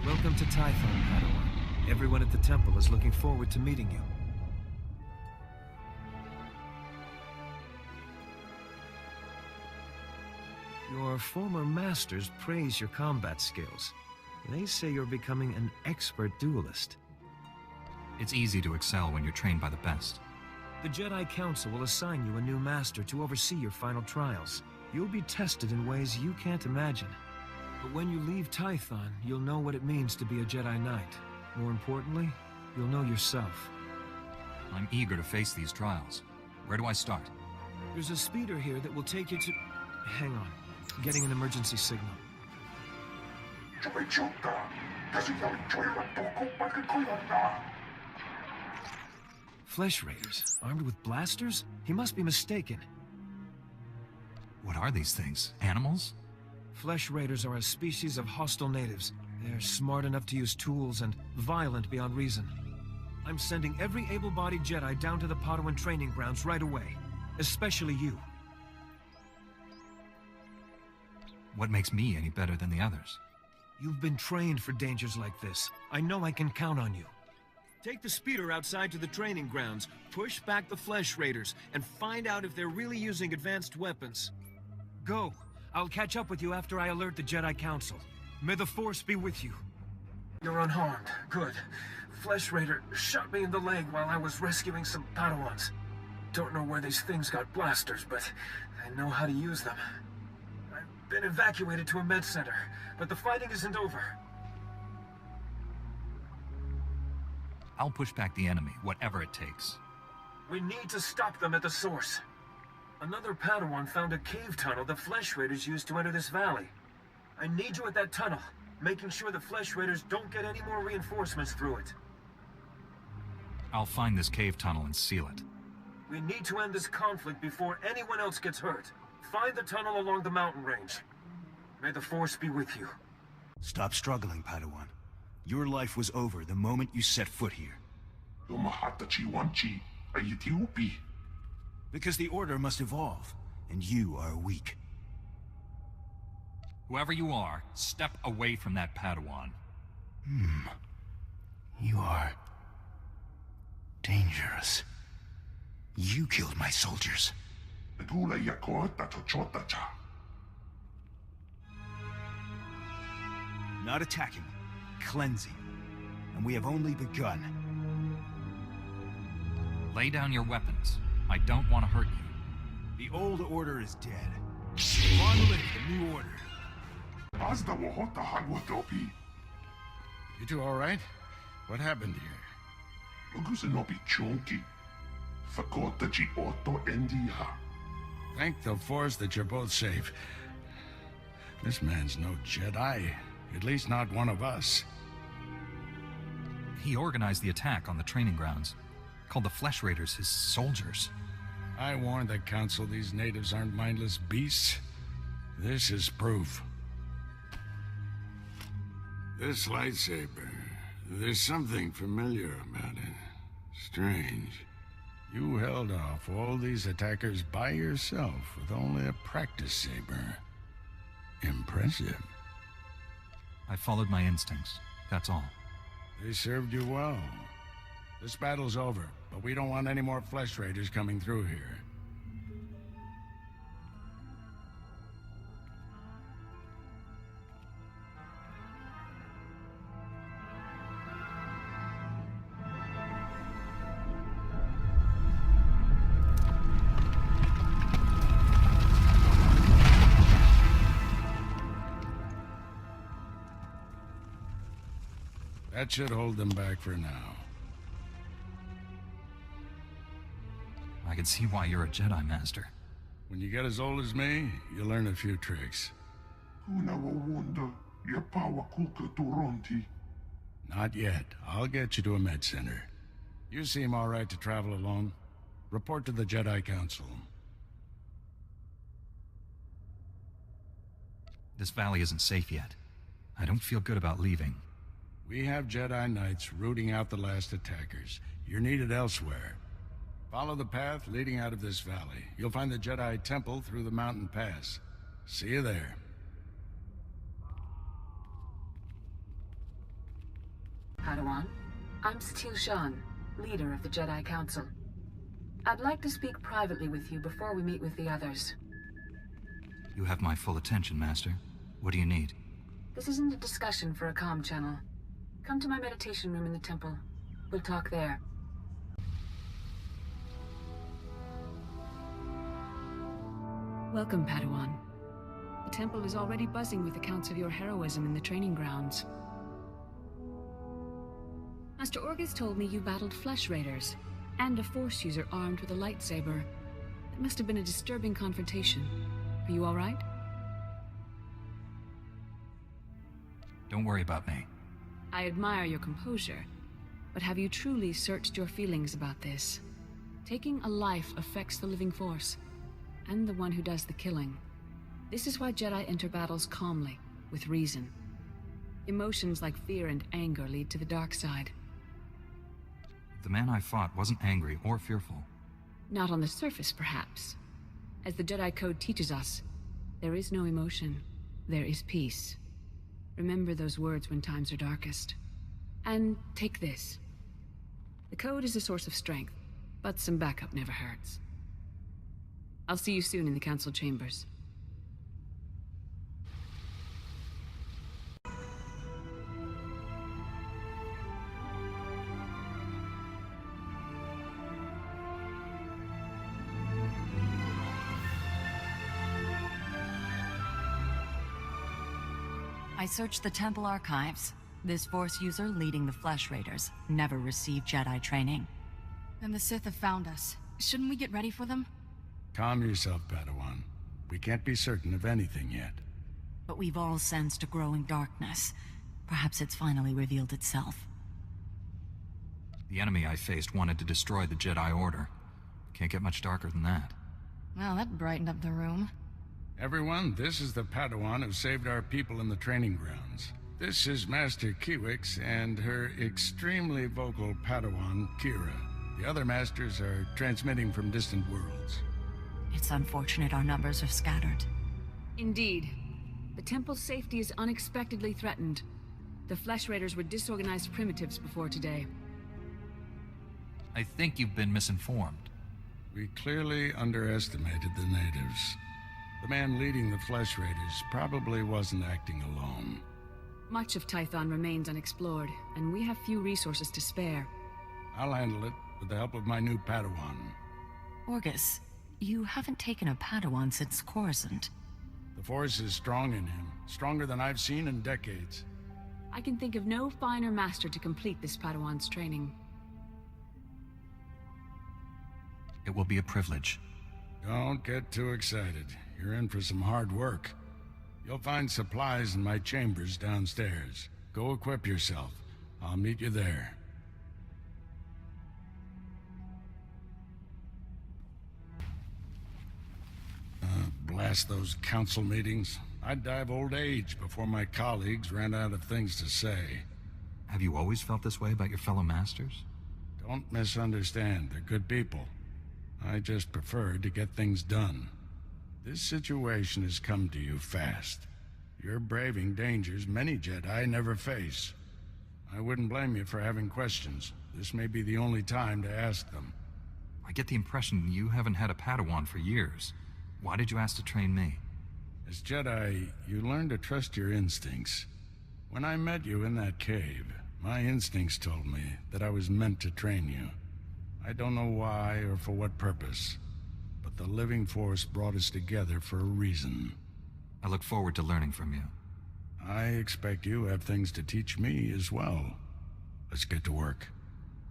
Welcome to Tython, Padawan. Everyone at the temple is looking forward to meeting you. Your former masters praise your combat skills. They say you're becoming an expert duelist. It's easy to excel when you're trained by the best. The Jedi Council will assign you a new master to oversee your final trials. You'll be tested in ways you can't imagine. But when you leave Tython, you'll know what it means to be a Jedi Knight. More importantly, you'll know yourself. I'm eager to face these trials. Where do I start? There's a speeder here that will take you to... Hang on. Getting an emergency signal. Flesh Raiders, armed with blasters? He must be mistaken. What are these things? Animals? Flesh Raiders are a species of hostile natives. They're smart enough to use tools and violent beyond reason. I'm sending every able-bodied Jedi down to the Padawan training grounds right away. Especially you. What makes me any better than the others? You've been trained for dangers like this. I know I can count on you. Take the speeder outside to the training grounds, push back the Flesh Raiders, and find out if they're really using advanced weapons. Go. I'll catch up with you after I alert the Jedi Council. May the Force be with you. You're unharmed. Good. Flesh Raider shot me in the leg while I was rescuing some Padawans. Don't know where these things got blasters, but I know how to use them. I've been evacuated to a med center, but the fighting isn't over. I'll push back the enemy, whatever it takes. We need to stop them at the source. Another Padawan found a cave tunnel the Flesh Raiders used to enter this valley. I need you at that tunnel, making sure the Flesh Raiders don't get any more reinforcements through it. I'll find this cave tunnel and seal it. We need to end this conflict before anyone else gets hurt. Find the tunnel along the mountain range. May the Force be with you. Stop struggling, Padawan. Your life was over the moment you set foot here. Because the Order must evolve, and you are weak. Whoever you are, step away from that Padawan. You are... dangerous. You killed my soldiers. Not attacking, cleansing. And we have only begun. Lay down your weapons. I don't want to hurt you. The old order is dead. Long live the new order. You two all right? What happened here? Thank the Force that you're both safe. This man's no Jedi. At least not one of us. He organized the attack on the training grounds. Called the Flesh Raiders his soldiers. I warned the Council these natives aren't mindless beasts. This is proof. This lightsaber, there's something familiar about it. Strange. You held off all these attackers by yourself with only a practice saber. Impressive. I followed my instincts, that's all. They served you well. This battle's over, but we don't want any more Flesh Raiders coming through here. That should hold them back for now. I can see why you're a Jedi Master. When you get as old as me, you'll learn a few tricks. Not yet. I'll get you to a med center. You seem all right to travel alone. Report to the Jedi Council. This valley isn't safe yet. I don't feel good about leaving. We have Jedi Knights rooting out the last attackers. You're needed elsewhere. Follow the path leading out of this valley. You'll find the Jedi Temple through the mountain pass. See you there. Padawan. I'm SWTOR, leader of the Jedi Council. I'd like to speak privately with you before we meet with the others. You have my full attention, Master. What do you need? This isn't a discussion for a comm channel. Come to my meditation room in the temple. We'll talk there. Welcome, Padawan. The temple is already buzzing with accounts of your heroism in the training grounds. Master Orgus told me you battled flesh raiders, and a Force user armed with a lightsaber. It must have been a disturbing confrontation. Are you all right? Don't worry about me. I admire your composure, but have you truly searched your feelings about this? Taking a life affects the living Force, and the one who does the killing. This is why Jedi enter battles calmly, with reason. Emotions like fear and anger lead to the dark side. The man I fought wasn't angry or fearful. Not on the surface, perhaps. As the Jedi Code teaches us, there is no emotion, there is peace. Remember those words when times are darkest. And take this. The Code is a source of strength, but some backup never hurts. I'll see you soon in the Council chambers. I searched the temple archives. This Force user leading the Flesh Raiders never received Jedi training. Then the Sith have found us. Shouldn't we get ready for them? Calm yourself, Padawan. We can't be certain of anything yet. But we've all sensed a growing darkness. Perhaps it's finally revealed itself. The enemy I faced wanted to destroy the Jedi Order. Can't get much darker than that. Well, that brightened up the room. Everyone, this is the Padawan who saved our people in the training grounds. This is Master Kiwix and her extremely vocal Padawan, Kira. The other masters are transmitting from distant worlds. It's unfortunate our numbers are scattered. Indeed. The temple's safety is unexpectedly threatened. The Flesh Raiders were disorganized primitives before today. I think you've been misinformed. We clearly underestimated the natives. The man leading the Flesh Raiders probably wasn't acting alone. Much of Tython remains unexplored, and we have few resources to spare. I'll handle it with the help of my new Padawan. Orgus, you haven't taken a Padawan since Coruscant. The Force is strong in him, stronger than I've seen in decades. I can think of no finer master to complete this Padawan's training. It will be a privilege. Don't get too excited. You're in for some hard work. You'll find supplies in my chambers downstairs. Go equip yourself. I'll meet you there. Blast those council meetings. I'd die of old age before my colleagues ran out of things to say. Have you always felt this way about your fellow masters? Don't misunderstand. They're good people. I just prefer to get things done. This situation has come to you fast. You're braving dangers many Jedi never face. I wouldn't blame you for having questions. This may be the only time to ask them. I get the impression you haven't had a Padawan for years. Why did you ask to train me? As Jedi, you learn to trust your instincts. When I met you in that cave, my instincts told me that I was meant to train you. I don't know why or for what purpose, but the living Force brought us together for a reason. I look forward to learning from you. I expect you have things to teach me as well. Let's get to work.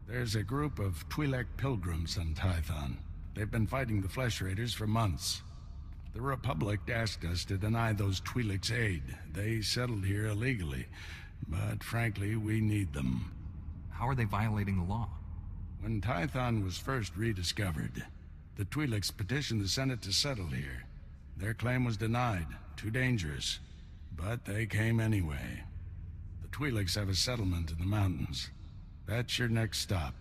There's a group of Twi'lek pilgrims on Tython. They've been fighting the Flesh Raiders for months. The Republic asked us to deny those Twi'leks aid. They settled here illegally, but frankly, we need them. How are they violating the law? When Tython was first rediscovered, the Twi'leks petitioned the Senate to settle here. Their claim was denied, too dangerous, but they came anyway. The Twi'leks have a settlement in the mountains. That's your next stop.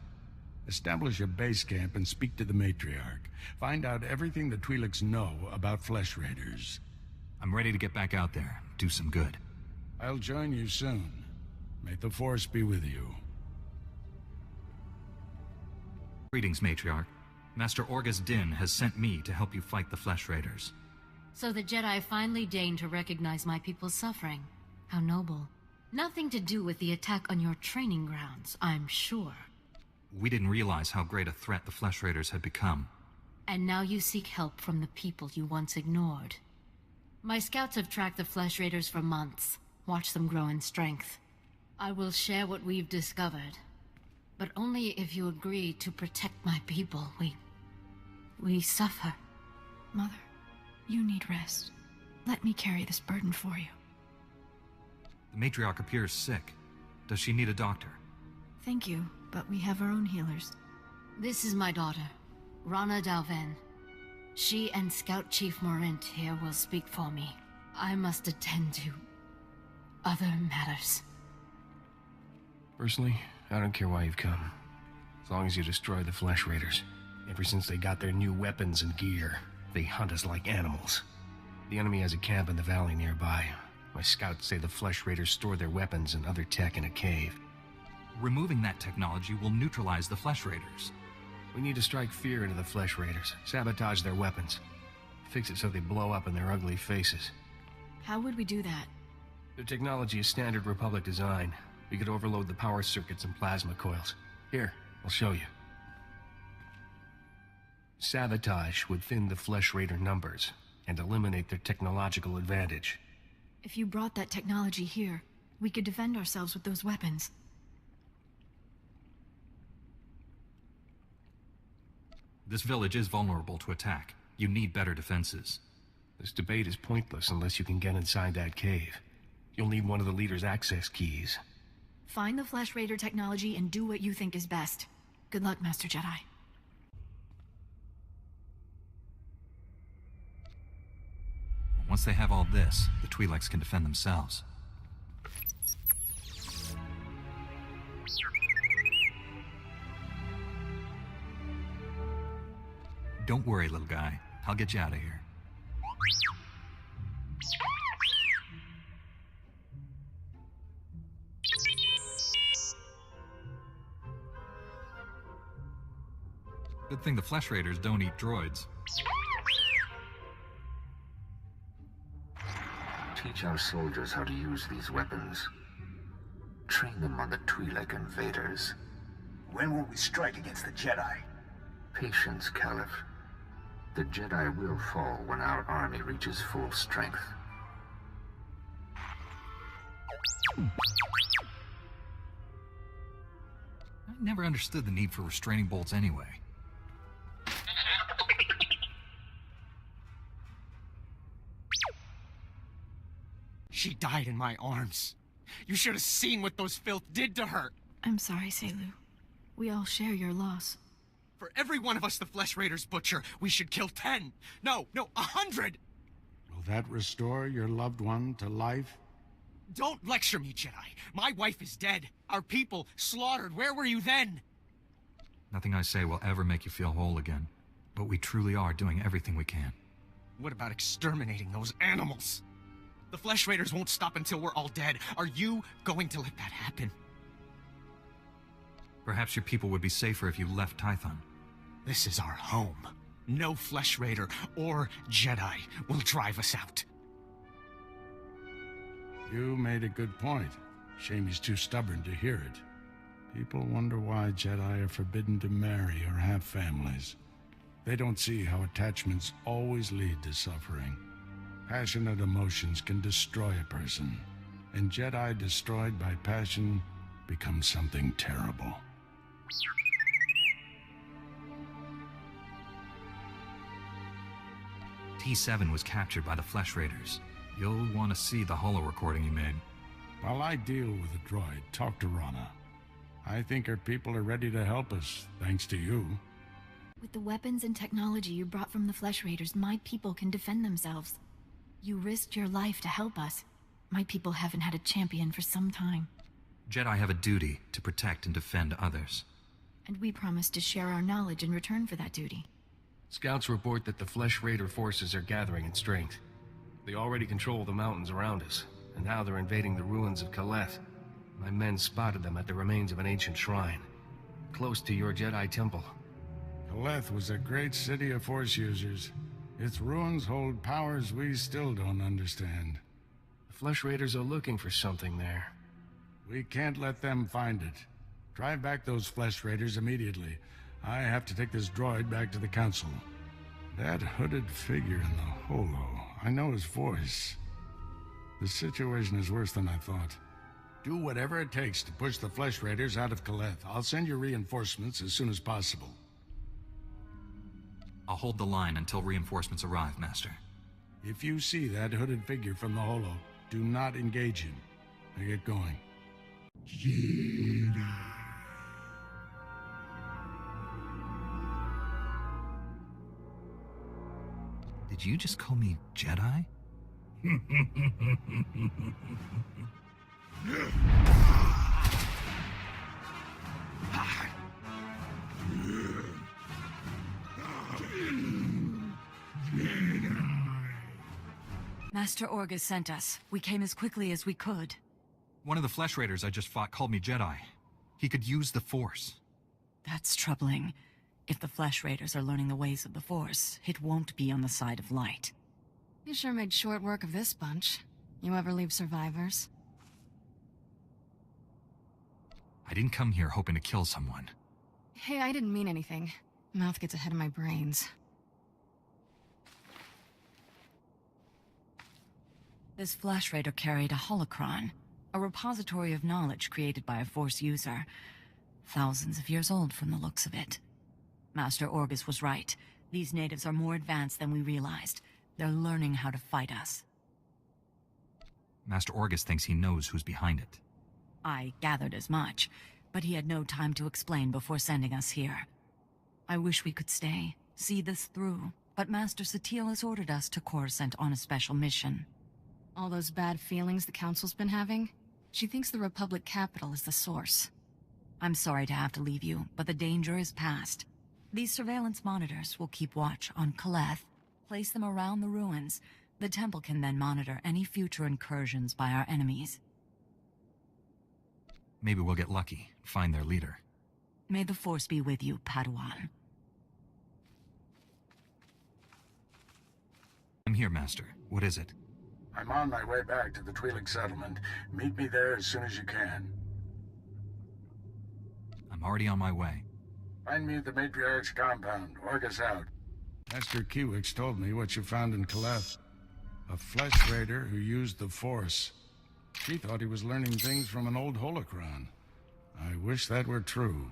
Establish a base camp and speak to the Matriarch. Find out everything the Twi'leks know about Flesh Raiders. I'm ready to get back out there, do some good. I'll join you soon. May the Force be with you. Greetings, Matriarch. Master Orgus Din has sent me to help you fight the Flesh Raiders. So the Jedi finally deigned to recognize my people's suffering. How noble. Nothing to do with the attack on your training grounds, I'm sure. We didn't realize how great a threat the Flesh Raiders had become. And now you seek help from the people you once ignored. My scouts have tracked the Flesh Raiders for months, watched them grow in strength. I will share what we've discovered, but only if you agree to protect my people. We suffer. Mother, you need rest. Let me carry this burden for you. The Matriarch appears sick. Does she need a doctor? Thank you, but we have our own healers. This is my daughter, Rana Dalven. She and Scout Chief Morint here will speak for me. I must attend to other matters. Personally, I don't care why you've come. As long as you destroy the Flesh Raiders. Ever since they got their new weapons and gear, they hunt us like animals. The enemy has a camp in the valley nearby. My scouts say the Flesh Raiders store their weapons and other tech in a cave. Removing that technology will neutralize the Flesh Raiders. We need to strike fear into the Flesh Raiders, sabotage their weapons. Fix it so they blow up in their ugly faces. How would we do that? Their technology is standard Republic design. We could overload the power circuits and plasma coils. Here, I'll show you. Sabotage would thin the Flesh Raider numbers and eliminate their technological advantage. If you brought that technology here, we could defend ourselves with those weapons. This village is vulnerable to attack. You need better defenses. This debate is pointless unless you can get inside that cave. You'll need one of the leader's access keys. Find the Flesh Raider technology and do what you think is best. Good luck, Master Jedi. Once they have all this, the Twi'leks can defend themselves. Don't worry, little guy. I'll get you out of here. Good thing the Flesh Raiders don't eat droids. Teach our soldiers how to use these weapons. Train them on the Twi'lek invaders. When will we strike against the Jedi? Patience, Caliph. The Jedi will fall when our army reaches full strength. I never understood the need for restraining bolts anyway. She died in my arms. You should have seen what those filth did to her. I'm sorry, Selu. We all share your loss. For every one of us the Flesh Raiders butcher, we should kill 10. No, 100! Will that restore your loved one to life? Don't lecture me, Jedi. My wife is dead. Our people slaughtered. Where were you then? Nothing I say will ever make you feel whole again. But we truly are doing everything we can. What about exterminating those animals? The Flesh Raiders won't stop until we're all dead. Are you going to let that happen? Perhaps your people would be safer if you left Tython. This is our home. No Flesh Raider or Jedi will drive us out. You made a good point. Shame he's too stubborn to hear it. People wonder why Jedi are forbidden to marry or have families. They don't see how attachments always lead to suffering. Passionate emotions can destroy a person, and Jedi destroyed by passion become something terrible. T7 was captured by the Flesh Raiders. You'll want to see the holo recording he made. While I deal with the droid, talk to Rana. I think her people are ready to help us, thanks to you. With the weapons and technology you brought from the Flesh Raiders, my people can defend themselves. You risked your life to help us. My people haven't had a champion for some time. Jedi have a duty to protect and defend others. And we promised to share our knowledge in return for that duty. Scouts report that the Flesh Raider forces are gathering in strength. They already control the mountains around us, and now they're invading the ruins of Kaleth. My men spotted them at the remains of an ancient shrine, close to your Jedi temple. Caleth was a great city of Force users. Its ruins hold powers we still don't understand. The Flesh Raiders are looking for something there. We can't let them find it. Drive back those Flesh Raiders immediately. I have to take this droid back to the Council. That hooded figure in the holo, I know his voice. The situation is worse than I thought. Do whatever it takes to push the Flesh Raiders out of Caleth. I'll send you reinforcements as soon as possible. I'll hold the line until reinforcements arrive, Master. If you see that hooded figure from the holo, do not engage him. Now get going. Jedi. Did you just call me Jedi? Master Orgus sent us. We came as quickly as we could. One of the Flesh Raiders I just fought called me Jedi. He could use the Force. That's troubling. If the Flesh Raiders are learning the ways of the Force, it won't be on the side of light. You sure made short work of this bunch. You ever leave survivors? I didn't come here hoping to kill someone. Hey, I didn't mean anything. Mouth gets ahead of my brains. This Flesh Raider carried a holocron, a repository of knowledge created by a Force user. Thousands of years old from the looks of it. Master Orgus was right. These natives are more advanced than we realized. They're learning how to fight us. Master Orgus thinks he knows who's behind it. I gathered as much, but he had no time to explain before sending us here. I wish we could stay, see this through, but Master SWTOR has ordered us to Coruscant on a special mission. All those bad feelings the Council's been having? She thinks the Republic capital is the source. I'm sorry to have to leave you, but the danger is past. These surveillance monitors will keep watch on Caleth, place them around the ruins. The temple can then monitor any future incursions by our enemies. Maybe we'll get lucky, find their leader. May the Force be with you, Padawan. I'm here, Master. What is it? I'm on my way back to the Twi'lek settlement. Meet me there as soon as you can. I'm already on my way. Find me at the Matriarch's compound. Orgus out. Master Kiwix told me what you found in Caleth. A Flesh Raider who used the Force. She thought he was learning things from an old holocron. I wish that were true.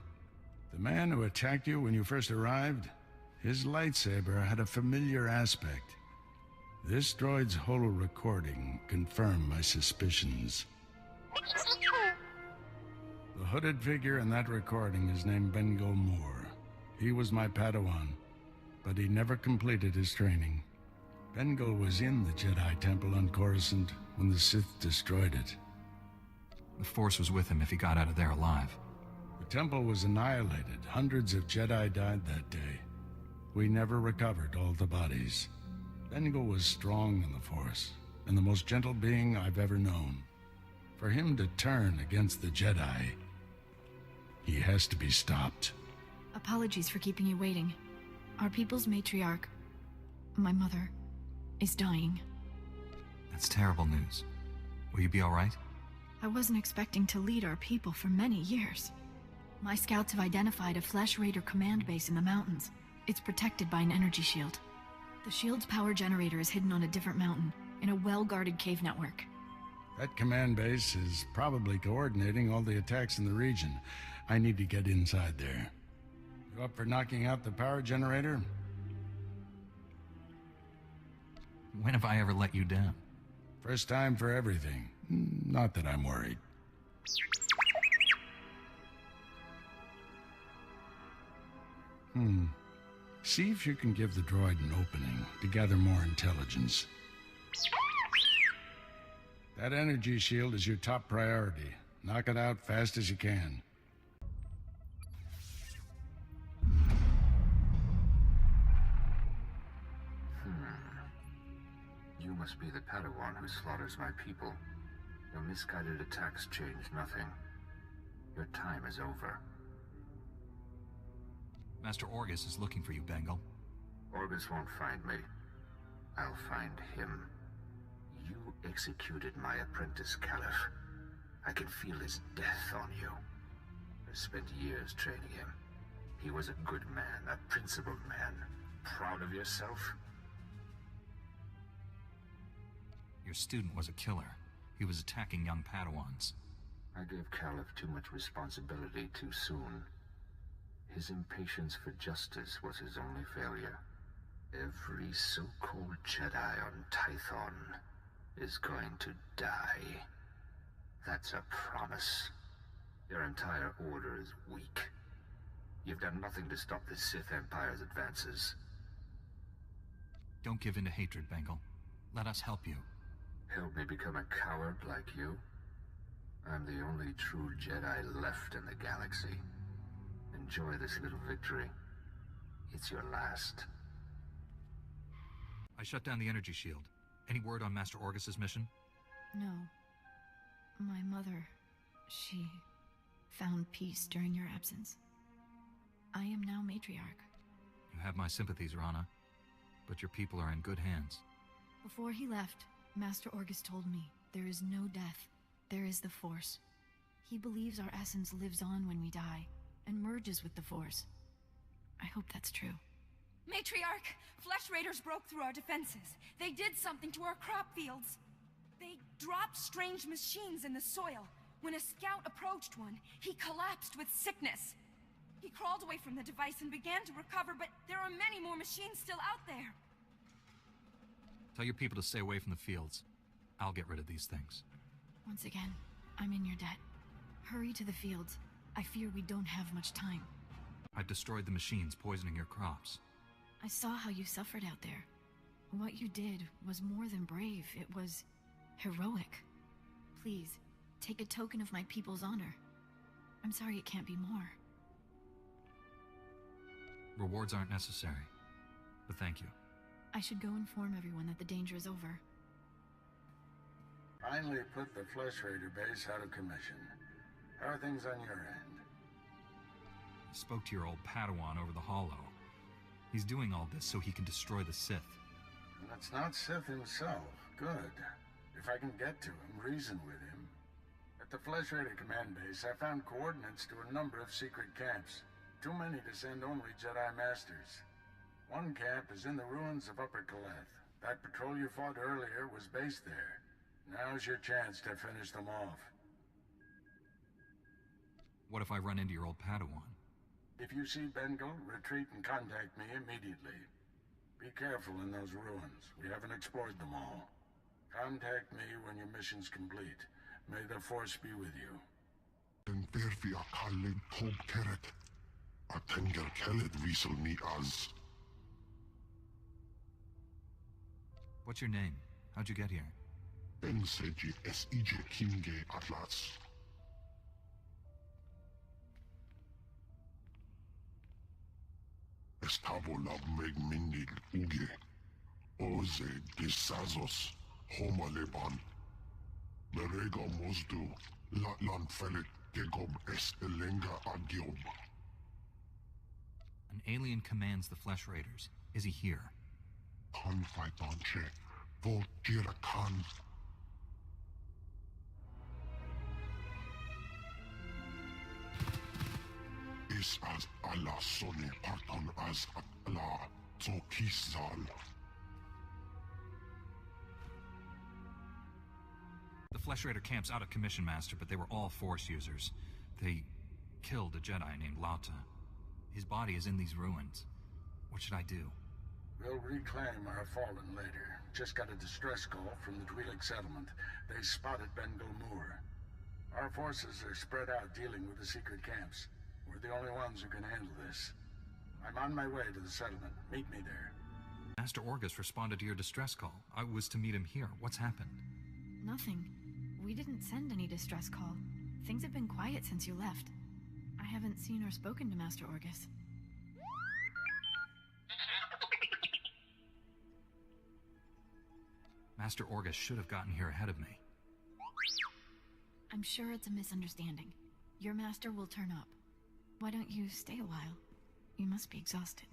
The man who attacked you when you first arrived, his lightsaber had a familiar aspect. This droid's holo recording confirmed my suspicions. The hooded figure in that recording is named Bengal Moore. He was my Padawan, but he never completed his training. Bengal was in the Jedi Temple on Coruscant when the Sith destroyed it. The Force was with him if he got out of there alive. The temple was annihilated. Hundreds of Jedi died that day. We never recovered all the bodies. Bengal was strong in the Force, and the most gentle being I've ever known. For him to turn against the Jedi, he has to be stopped. Apologies for keeping you waiting. Our people's matriarch, my mother, is dying. That's terrible news. Will you be all right? I wasn't expecting to lead our people for many years. My scouts have identified a Flesh Raider command base in the mountains. It's protected by an energy shield. The shield's power generator is hidden on a different mountain, in a well-guarded cave network. That command base is probably coordinating all the attacks in the region. I need to get inside there. You up for knocking out the power generator? When have I ever let you down? First time for everything. Not that I'm worried. See if you can give the droid an opening to gather more intelligence. That energy shield is your top priority. Knock it out fast as you can. You must be the Padawan who slaughters my people. Your misguided attacks change nothing. Your time is over. Master Orgus is looking for you, Bengal. Orgus won't find me. I'll find him. You executed my apprentice, Caliph. I can feel his death on you. I spent years training him. He was a good man, a principled man. Proud of yourself? Your student was a killer. He was attacking young Padawans. I gave Caliph too much responsibility too soon. His impatience for justice was his only failure. Every so-called Jedi on Tython is going to die. That's a promise. Your entire order is weak. You've done nothing to stop the Sith Empire's advances. Don't give in to hatred, Bengal. Let us help you. Help me become a coward like you? I'm the only true Jedi left in the galaxy. Enjoy this little victory. It's your last. I shut down the energy shield. Any word on Master Orgus's mission? No. My mother, she found peace during your absence. I am now matriarch. You have my sympathies, Rana. But your people are in good hands. Before he left, Master Orgus told me, there is no death. There is the Force. He believes our essence lives on when we die, and merges with the Force. I hope that's true. Matriarch, Flesh Raiders broke through our defenses. They did something to our crop fields. They dropped strange machines in the soil. When a scout approached one, he collapsed with sickness. He crawled away from the device and began to recover, but there are many more machines still out there. Tell your people to stay away from the fields. I'll get rid of these things. Once again, I'm in your debt. Hurry to the fields. I fear we don't have much time. I've destroyed the machines poisoning your crops. I saw how you suffered out there. What you did was more than brave. It was heroic. Please, take a token of my people's honor. I'm sorry it can't be more. Rewards aren't necessary, but thank you. I should go inform everyone that the danger is over. Finally put the Flesh Raider base out of commission. How are things on your end? I spoke to your old Padawan over the Hollow. He's doing all this so he can destroy the Sith. And it's not Sith himself. Good. If I can get to him, reason with him. At the Flesh Raider command base, I found coordinates to a number of secret camps. Too many to send only Jedi Masters. One camp is in the ruins of Upper Kaleth. That patrol you fought earlier was based there. Now's your chance to finish them off. What if I run into your old Padawan? If you see Bengal, retreat and contact me immediately. Be careful in those ruins. We haven't explored them all. Contact me when your mission's complete. May the Force be with you. What's your name? How'd you get here? Estabola megmindig uge. Oze desazos homaleban. Merega mosdu latlan felet gegob estelenga agiob. An alien commands the Flesh Raiders. Is he here? Khan faitanche. Vol jira khan. Is as Allah sone parton as Allah Zokizal. The Flesh Raider camp's out of commission, Master, but they were all Force users. They killed a Jedi named Lata. His body is in these ruins. What should I do? We'll reclaim our fallen later. Just got a distress call from the Twi'lek settlement. They spotted Bengal Moor. Our forces are spread out dealing with the secret camps. We're the only ones who can handle this. I'm on my way to the settlement. Meet me there. Master Orgus responded to your distress call. I was to meet him here. What's happened? Nothing. We didn't send any distress call. Things have been quiet since you left. I haven't seen or spoken to Master Orgus. Master Orgus should have gotten here ahead of me. I'm sure it's a misunderstanding. Your master will turn up. Why don't you stay a while? You must be exhausted.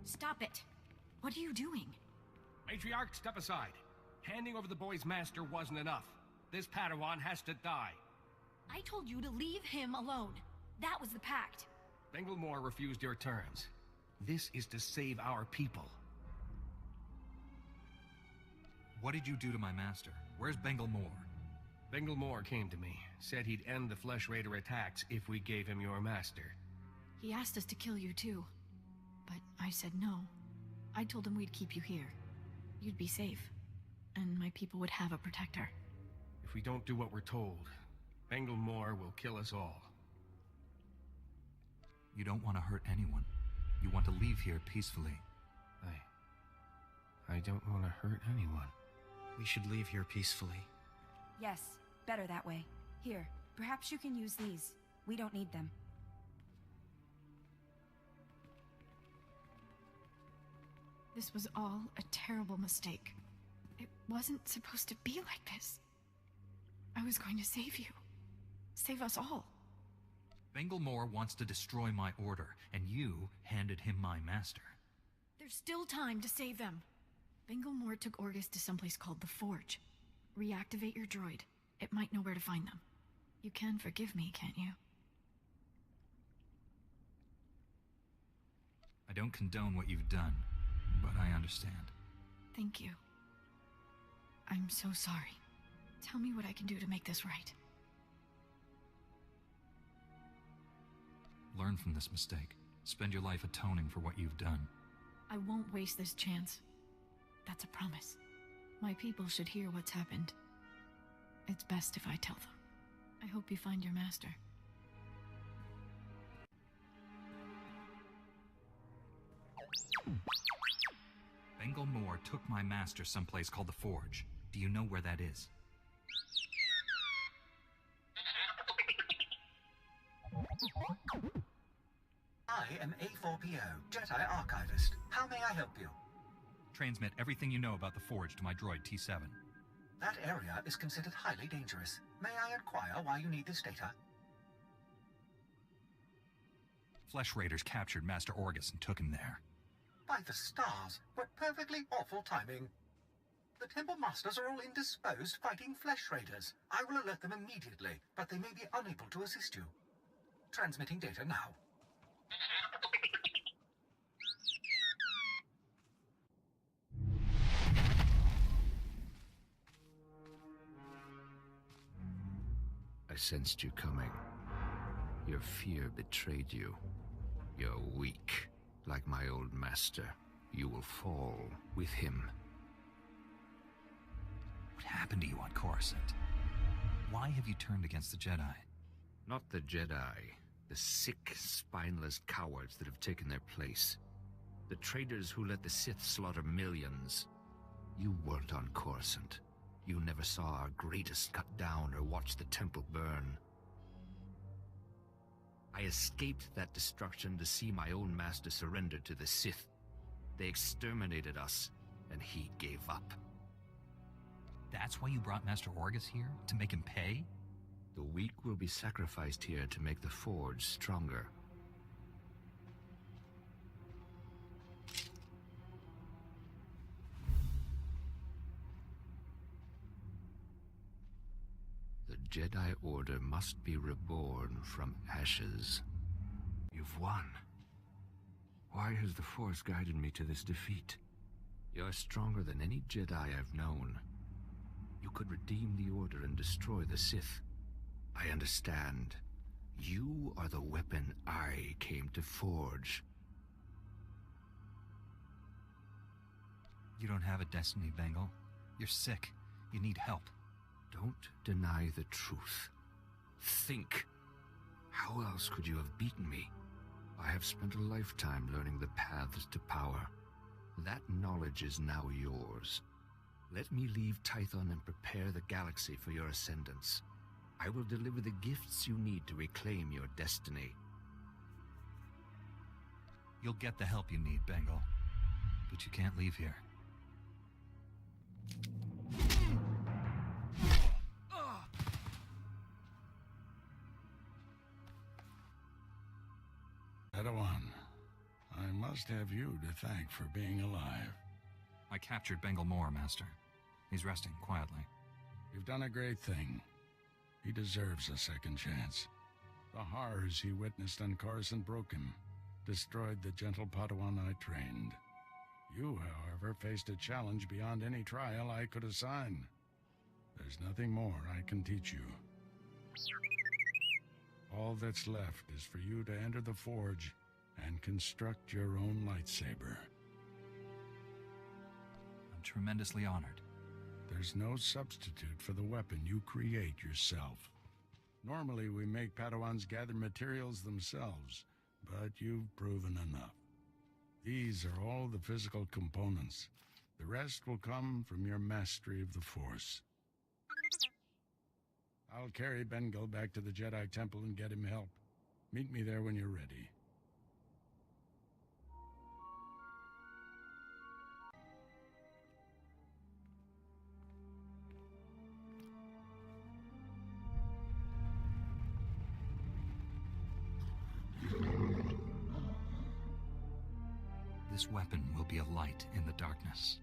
Stop it! What are you doing? Matriarch, step aside. Handing over the boy's master wasn't enough. This Padawan has to die. I told you to leave him alone. That was the pact. Bengilmore refused your terms. This is to save our people. What did you do to my master? Where's Bengilmore? Bengilmore came to me, said he'd end the Flesh Raider attacks if we gave him your master. He asked us to kill you too. But I said no. I told him we'd keep you here. You'd be safe. And my people would have a protector. If we don't do what we're told, Bengilmore will kill us all. You don't want to hurt anyone. You want to leave here peacefully. I don't want to hurt anyone. We should leave here peacefully. Yes, better that way. Here, perhaps you can use these. We don't need them. This was all a terrible mistake. It wasn't supposed to be like this. I was going to save you. Save us all. Bengilmore wants to destroy my order, and you handed him my master. There's still time to save them. Bengilmore took Orgus to someplace called the Forge. Reactivate your droid. It might know where to find them. You can forgive me, can't you? I don't condone what you've done, but I understand. Thank you. I'm so sorry. Tell me what I can do to make this right. Learn from this mistake. Spend your life atoning for what you've done. I won't waste this chance. That's a promise. My people should hear what's happened. It's best if I tell them. I hope you find your master. Bengilmore took my master someplace called the Forge. Do you know where that is? I am A4PO, Jedi Archivist. How may I help you? Transmit everything you know about the Forge to my droid T7. That area is considered highly dangerous. May I inquire why you need this data? Flesh Raiders captured Master Orgus and took him there. By the stars, what perfectly awful timing. The Temple Masters are all indisposed fighting Flesh Raiders. I will alert them immediately, but they may be unable to assist you. Transmitting data now. I sensed you coming. Your fear betrayed you. You're weak, like my old master. You will fall with him. What happened to you on Coruscant? Why have you turned against the Jedi? Not the Jedi. The sick, spineless cowards that have taken their place. The traitors who let the Sith slaughter millions. You weren't on Coruscant. You never saw our greatest cut down or watched the temple burn. I escaped that destruction to see my own master surrender to the Sith. They exterminated us, and he gave up. That's why you brought Master Orgus here? To make him pay? The weak will be sacrificed here to make the Forge stronger. The Jedi Order must be reborn from ashes. You've won. Why has the Force guided me to this defeat? You're stronger than any Jedi I've known. You could redeem the Order and destroy the Sith. I understand. You are the weapon I came to forge. You don't have a destiny, Bengal. You're sick. You need help. Don't deny the truth. Think. How else could you have beaten me? I have spent a lifetime learning the paths to power. That knowledge is now yours. Let me leave Tython and prepare the galaxy for your ascendance. I will deliver the gifts you need to reclaim your destiny. You'll get the help you need, Bengal. But you can't leave here. must have you to thank for being alive. I captured Bengal Moore, Master. He's resting quietly. You've done a great thing. He deserves a second chance. The horrors he witnessed on Coruscant broke him, destroyed the gentle Padawan I trained. You, however, faced a challenge beyond any trial I could assign. There's nothing more I can teach you. All that's left is for you to enter the Forge and construct your own lightsaber. I'm tremendously honored. There's no substitute for the weapon you create yourself. Normally, we make Padawans gather materials themselves, but you've proven enough. These are all the physical components. The rest will come from your mastery of the Force. I'll carry Bengal back to the Jedi Temple and get him help. Meet me there when you're ready. This weapon will be a light in the darkness.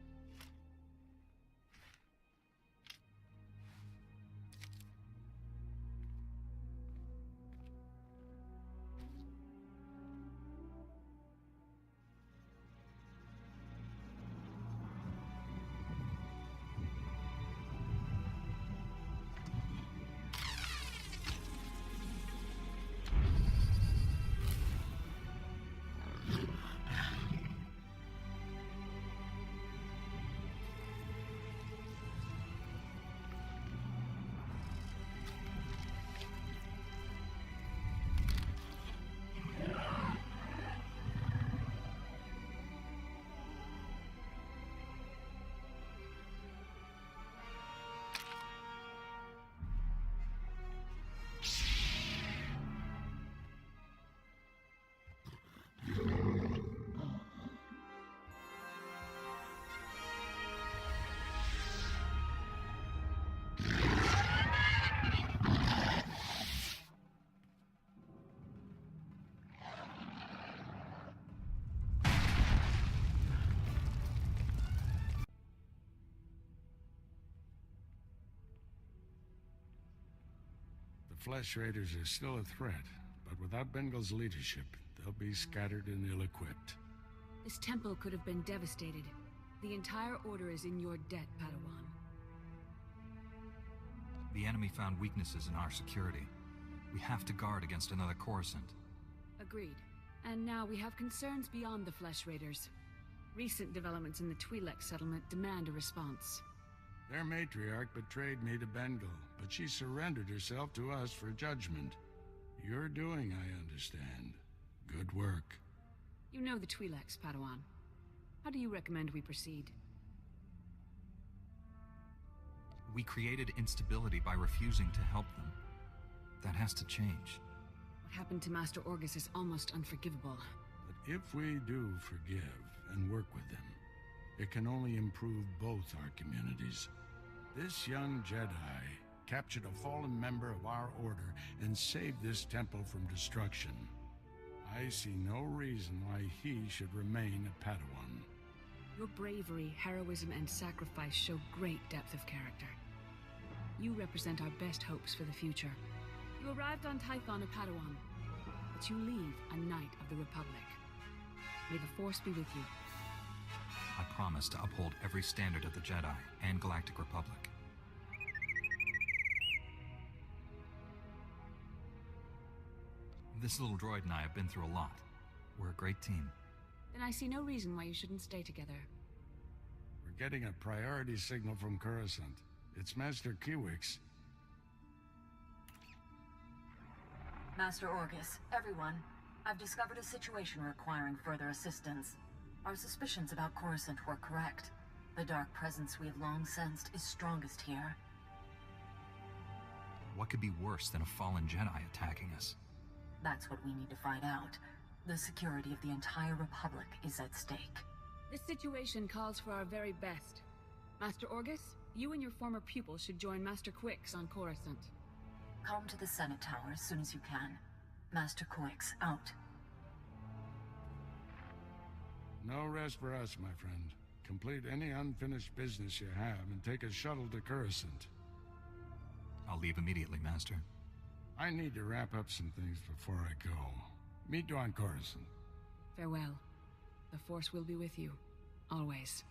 The Flesh Raiders are still a threat, but without Bengal's leadership, they'll be scattered and ill-equipped. This temple could have been devastated. The entire Order is in your debt, Padawan. The enemy found weaknesses in our security. We have to guard against another Coruscant. Agreed. And now we have concerns beyond the Flesh Raiders. Recent developments in the Twi'lek settlement demand a response. Their matriarch betrayed me to Bengal, but she surrendered herself to us for judgment. You're doing, I understand. Good work. You know the Twi'leks, Padawan. How do you recommend we proceed? We created instability by refusing to help them. That has to change. What happened to Master Orgus is almost unforgivable. But if we do forgive and work with them, it can only improve both our communities. This young Jedi captured a fallen member of our order and saved this temple from destruction. I see no reason why he should remain a Padawan. Your bravery, heroism, and sacrifice show great depth of character. You represent our best hopes for the future. You arrived on Tython a Padawan, but you leave a Knight of the Republic. May the Force be with you. I promise to uphold every standard of the Jedi and Galactic Republic. This little droid and I have been through a lot. We're a great team. Then I see no reason why you shouldn't stay together. We're getting a priority signal from Coruscant. It's Master Kiwix. Master Orgus, everyone, I've discovered a situation requiring further assistance. Our suspicions about Coruscant were correct. The dark presence we have long sensed is strongest here. What could be worse than a fallen Jedi attacking us? That's what we need to find out. The security of the entire Republic is at stake. This situation calls for our very best. Master Orgus, you and your former pupil should join Master Quix on Coruscant. Come to the Senate Tower as soon as you can. Master Quix, out. No rest for us, my friend. Complete any unfinished business you have and take a shuttle to Coruscant. I'll leave immediately, Master. I need to wrap up some things before I go. Meet you on Coruscant. Farewell. The Force will be with you. Always.